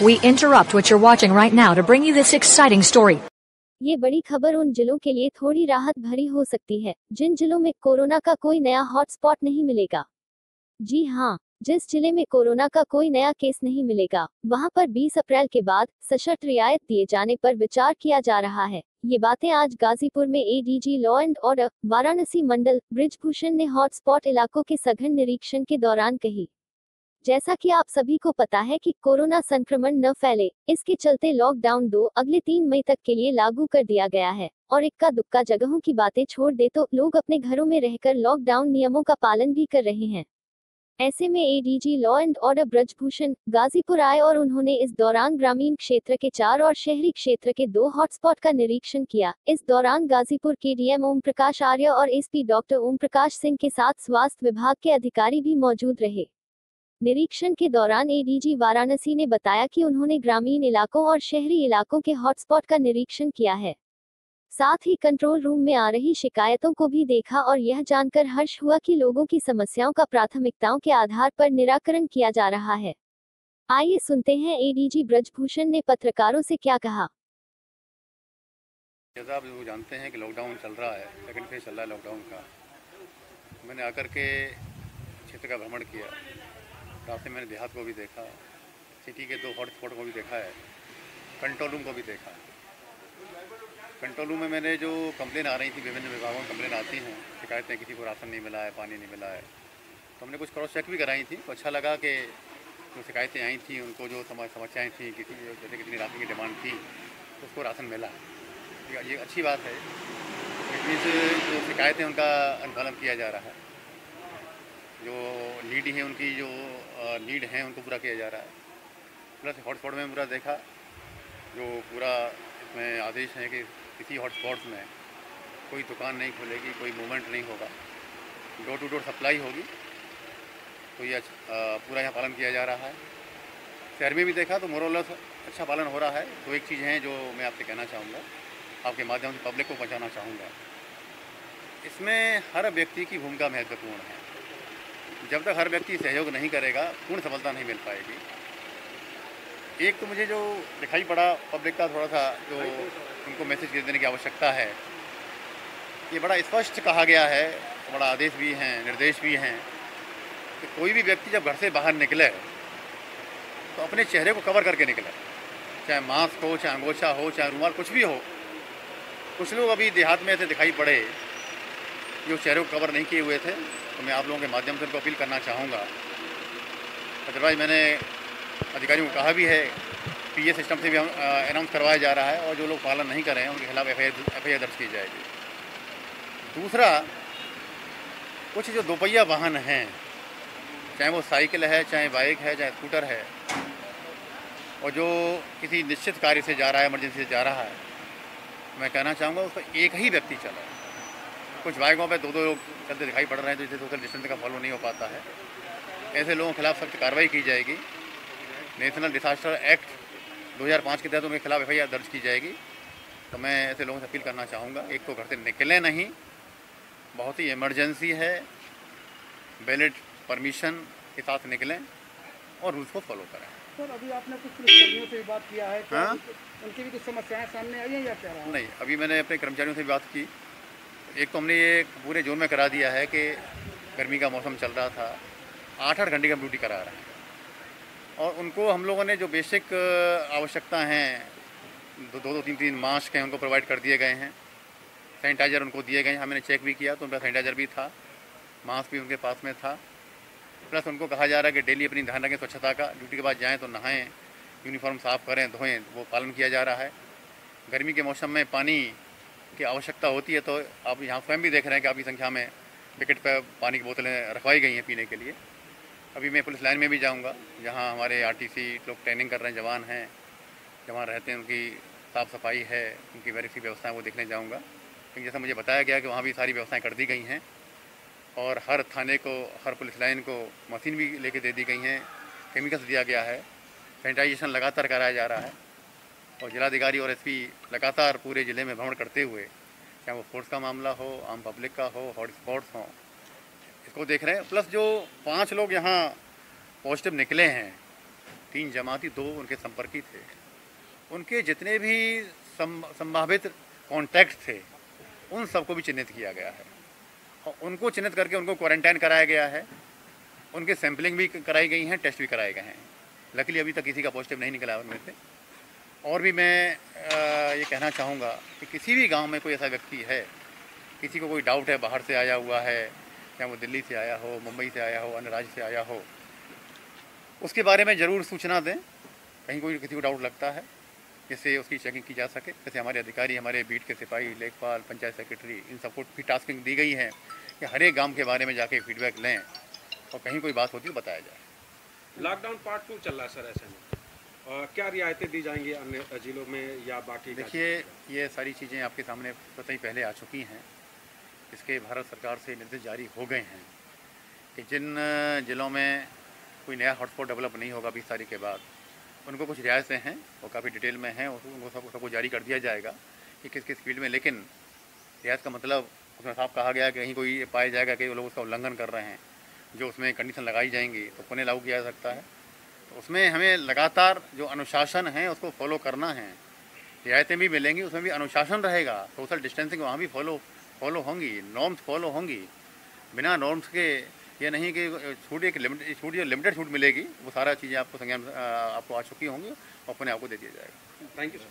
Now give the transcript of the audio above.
We interrupt what you're watching right now to bring you this exciting story. ये बड़ी खबर उन जिलों के लिए थोड़ी राहत भरी हो सकती है जिन जिलों में कोरोना का कोई नया हॉटस्पॉट नहीं मिलेगा। जी हाँ, जिस जिले में कोरोना का कोई नया केस नहीं मिलेगा, वहां पर 20 अप्रैल के बाद सशर्त रियायत दिए जाने पर विचार किया जा रहा है। ये बातें आज गाजीपुर में ADG law and order Varanasi मंडल ब्रिजभूषण ने हॉटस्पॉट इलाकों के सघन निरीक्षण के दौरान कही। जैसा कि आप सभी को पता है कि कोरोना संक्रमण न फैले, इसके चलते लॉकडाउन अगले 3 मई तक के लिए लागू कर दिया गया है और इक्का दुक्का जगहों की बातें छोड़ दे तो लोग अपने घरों में रहकर लॉकडाउन नियमों का पालन भी कर रहे हैं। ऐसे में ADG law and order Brajbhushan Ghazipur आए और उन्होंने इस दौरान ग्रामीण क्षेत्र के 4 और शहरी क्षेत्र के 2 हॉटस्पॉट का निरीक्षण किया। इस दौरान गाजीपुर के डीएम ओम प्रकाश आर्य और एसपी डॉक्टर ओम प्रकाश सिंह के साथ स्वास्थ्य विभाग के अधिकारी भी मौजूद रहे। निरीक्षण के दौरान एडीजी वाराणसी ने बताया कि उन्होंने ग्रामीण इलाकों और शहरी इलाकों के हॉटस्पॉट का निरीक्षण किया है। साथ ही कंट्रोल रूम में आ रही शिकायतों को भी देखा और यह जानकर हर्ष हुआ कि लोगों की समस्याओं का प्राथमिकताओं के आधार पर निराकरण किया जा रहा है। आइए सुनते हैं एडीजी ब्रजभूषण ने पत्रकारों से क्या कहा। जैसा आप लोग जानते हैं कि लॉकडाउन चल रहा है, सेकंड फेज चल रहा है लॉकडाउन का। मैंने आकर के क्षेत्र का भ्रमण किया, रास्ते मैंने देहात को भी देखा, सिटी के 2 हॉटस्पॉट को भी देखा है, कंट्रोल रूम को भी देखा। कंट्रोल रूम में मैंने जो कंप्लेन आ रही थी, विभिन्न विभागों में कंप्लेन आती हैं, शिकायतें किसी को राशन नहीं मिला है, पानी नहीं मिला है, तो हमने कुछ क्रॉस चेक भी कराई थी। तो अच्छा लगा कि जो शिकायतें आई थी उनको जो समस्याएँ थी, जैसे कितनी राशन की डिमांड थी तो उसको राशन मिला। ये अच्छी बात है। इस जो शिकायतें उनका अनुपालन किया जा रहा है, जो नीड है उनकी जो नीड है उनको पूरा किया जा रहा है। प्लस हॉटस्पॉट में पूरा देखा, जो पूरा इसमें आदेश है कि किसी हॉटस्पॉट्स में कोई दुकान नहीं खुलेगी, कोई मूवमेंट नहीं होगा, डोर टू डोर सप्लाई होगी। तो ये पूरा यहाँ पालन किया जा रहा है। शहर में भी देखा तो मोरलेस अच्छा पालन हो रहा है। तो एक चीज़ है जो मैं आपसे कहना चाहूँगा, आपके माध्यम से पब्लिक को पहुँचाना चाहूँगा, इसमें हर व्यक्ति की भूमिका महत्वपूर्ण है। जब तक हर व्यक्ति सहयोग नहीं करेगा, पूर्ण सफलता नहीं मिल पाएगी। एक तो मुझे जो दिखाई पड़ा पब्लिक का थोड़ा सा जो उनको मैसेज देने की आवश्यकता है, ये बड़ा स्पष्ट कहा गया है, बड़ा आदेश भी हैं, निर्देश भी हैं कि कोई भी व्यक्ति जब घर से बाहर निकले तो अपने चेहरे को कवर करके निकले, चाहे मास्क हो, चाहे अंगोछा हो, चाहे रुमाल, कुछ भी हो। कुछ लोग अभी देहात में ऐसे दिखाई पड़े जो चेहरे को कवर नहीं किए हुए थे, तो मैं आप लोगों के माध्यम से उनको अपील करना चाहूँगा। अदरवाइज मैंने अधिकारियों को कहा भी है, पीए सिस्टम से भी अनाउंस करवाया जा रहा है और जो लोग पालन नहीं कर रहे हैं उनके खिलाफ एफआईआर दर्ज की जाएगी। दूसरा, कुछ जो दोपहिया वाहन हैं, चाहे वो साइकिल है, चाहे बाइक है, चाहे स्कूटर है, और जो किसी निश्चित कार्य से जा रहा है, इमरजेंसी से जा रहा है, मैं कहना चाहूँगा उस पर एक ही व्यक्ति चला। कुछ बाइकों पर 2-2 लोग चलते दिखाई पड़ रहे हैं, तो इससे सोशल डिस्टेंस का फॉलो नहीं हो पाता है। ऐसे लोगों के खिलाफ सख्त कार्रवाई की जाएगी। नेशनल डिसास्टर एक्ट 2005 के तहत उनके खिलाफ एफआईआर दर्ज की जाएगी। तो मैं ऐसे लोगों से अपील करना चाहूँगा, एक तो घर से निकलें नहीं, बहुत ही इमरजेंसी है, वैलिड परमिशन के साथ निकलें और रूल्स को फॉलो करें। सर, अभी आपने कुछ पुलिसकर्मियों से भी बात किया है, क्या उनकी भी कुछ समस्याएं सामने आई हैं या क्या रहा? नहीं, अभी मैंने अपने कर्मचारियों से भी बात की। एक तो हमने ये पूरे जोन में करा दिया है कि गर्मी का मौसम चल रहा था, 8-8 घंटे की ड्यूटी करा रहे हैं और उनको हम लोगों ने जो बेसिक आवश्यकता हैं, 2-3 मास्क हैं उनको प्रोवाइड कर दिए गए हैं, सैनिटाइज़र उनको दिए गए हैं। हमने चेक भी किया तो उनका सैनिटाइज़र भी था, मास्क भी उनके पास में था। प्लस उनको कहा जा रहा है कि डेली अपनी ध्यान रखें स्वच्छता का, ड्यूटी के बाद जाएँ तो नहाएँ, यूनिफॉर्म साफ़ करें, धोएँ, वो पालन किया जा रहा है। गर्मी के मौसम में पानी की आवश्यकता होती है, तो आप यहाँ स्वयं भी देख रहे हैं कि काफ़ी संख्या में विकेट पर पानी की बोतलें रखवाई गई हैं पीने के लिए। अभी मैं पुलिस लाइन में भी जाऊंगा, जहां हमारे आरटीसी लोग ट्रेनिंग कर रहे हैं, जवान हैं, जवान रहते हैं, उनकी साफ़ सफाई है, उनकी वेरी व्यवस्थाएं वो देखने जाऊंगा। क्योंकि जैसा मुझे बताया गया कि वहां भी सारी व्यवस्थाएं कर दी गई हैं और हर थाने को, हर पुलिस लाइन को मशीन भी लेके दे दी गई हैं, केमिकल्स दिया गया है, सैनिटाइजेशन लगातार कराया जा रहा है और जिलाधिकारी और एसपी लगातार पूरे ज़िले में भ्रमण करते हुए, चाहे वो फोर्स का मामला हो, आम पब्लिक का हो, हॉटस्पॉट्स हों, इसको देख रहे हैं। प्लस जो 5 लोग यहाँ पॉजिटिव निकले हैं 3 जमाती, 2 उनके संपर्की थे। उनके जितने भी संभावित कॉन्टैक्ट थे उन सबको भी चिन्हित किया गया है और उनको चिन्हित करके उनको क्वारंटाइन कराया गया है। उनके सैंपलिंग भी कराई गई हैं, टेस्ट भी कराए गए हैं। लकीली अभी तक किसी का पॉजिटिव नहीं निकला उनमें से। और भी मैं ये कहना चाहूँगा कि किसी भी गांव में कोई ऐसा व्यक्ति है, किसी को कोई डाउट है, बाहर से आया हुआ है, चाहे वो दिल्ली से आया हो, मुंबई से आया हो, अन्य राज्य से आया हो, उसके बारे में ज़रूर सूचना दें। कहीं कोई किसी को डाउट लगता है जिससे उसकी चेकिंग की जा सके। जैसे हमारे अधिकारी, हमारे बीट के सिपाही, लेखपाल, पंचायत सेक्रेटरी, इन सबको भी टास्किंग दी गई है कि हर एक गाँव के बारे में जाके फीडबैक लें और कहीं कोई बात होती है बताया जाए। लॉकडाउन पार्ट 2 चल रहा है सर, ऐसे में और क्या रियायतें दी जाएंगी अन्य जिलों में या बाकी? देखिए, ये सारी चीज़ें आपके सामने पता ही पहले आ चुकी हैं। इसके भारत सरकार से निर्देश जारी हो गए हैं कि जिन जिलों में कोई नया हॉटस्पॉट डेवलप नहीं होगा 20 तारीख के बाद, उनको कुछ रियायतें हैं, वो काफ़ी डिटेल में हैं, उनको सबको जारी कर दिया जाएगा कि किस किस फील्ड में। लेकिन रियायत का मतलब उसमें साफ कहा गया कि कहीं कोई ये पाया जाएगा कि वो लोग उसका उल्लंघन कर रहे हैं, जो उसमें कंडीशन लगाई जाएंगी तो पुनः लागू किया जा सकता है। तो उसमें हमें लगातार जो अनुशासन है उसको फॉलो करना है। रियायतें भी मिलेंगी, उसमें भी अनुशासन रहेगा, सोशल डिस्टेंसिंग वहाँ भी फॉलो होंगी, नॉर्म्स फॉलो होंगी। बिना नॉर्म्स के ये नहीं कि छूट, एक लिमिटेड छूट मिलेगी, वो सारा चीज़ें आपको संज्ञान आपको आ चुकी होंगी और अपने आपको दे दिया जाएगा। Thank you sir.